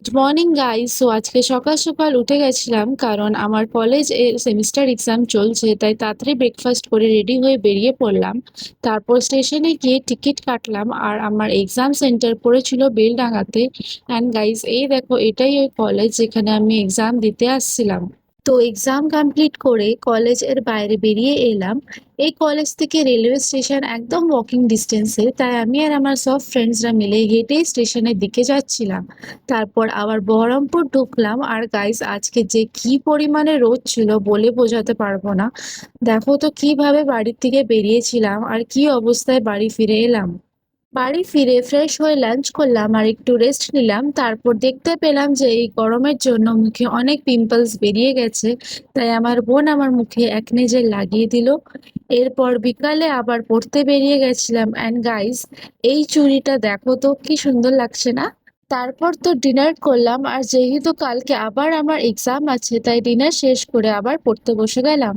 Good morning guys. আজকে সকাল সকাল উঠে গেছিলাম কারণ আমার কলেজ এর সেমিস্টার এক্সাম চলছে, তাই তাড়াতাড়ি ব্রেকফাস্ট করে রেডি হয়ে বেরিয়ে পড়লাম। তারপর স্টেশনে গিয়ে টিকিট কাটলাম আর আমার এক্সাম সেন্টার পড়েছিল বেলডাঙাতে। অ্যান্ড গাইস, এই দেখো, এটাই ওই কলেজ যেখানে আমি এক্সাম দিতে আসছিলাম। তো এক্সাম কমপ্লিট করে কলেজের বাইরে বেরিয়ে এলাম। এই কলেজ থেকে রেলওয়ে স্টেশন একদম ওয়াকিং ডিস্টেন্সে, তাই আমি আর আমার সব ফ্রেন্ডসরা মিলে হেঁটেই স্টেশনের দিকে যাচ্ছিলাম। তারপর আবার বহরমপুর ঢুকলাম। আর গাইস, আজকে যে কি পরিমাণে রোদ ছিল বলে বোঝাতে পারবো না। দেখো তো কিভাবে বাড়ির থেকে বেরিয়েছিলাম আর কি অবস্থায় বাড়ি ফিরে এলাম। বাড়ি ফিরে ফ্রেশ হয়ে লাঞ্চ করলাম আর একটু রেস্ট নিলাম। তারপর দেখতে পেলাম যে এই গরমের জন্য মুখে অনেক পিম্পলস বেরিয়ে গেছে, তাই আমার বোন আমার মুখে একনে জেল লাগিয়ে দিল। এরপর বিকালে আবার পড়তে বেরিয়ে গেছিলাম। অ্যান্ড গাইস, এই চুড়িটা দেখো তো কি সুন্দর লাগছে না। তারপর তো ডিনার করলাম, আর যেহেতু কালকে আবার আমার এক্সাম আছে তাই ডিনার শেষ করে আবার পড়তে বসে গেলাম।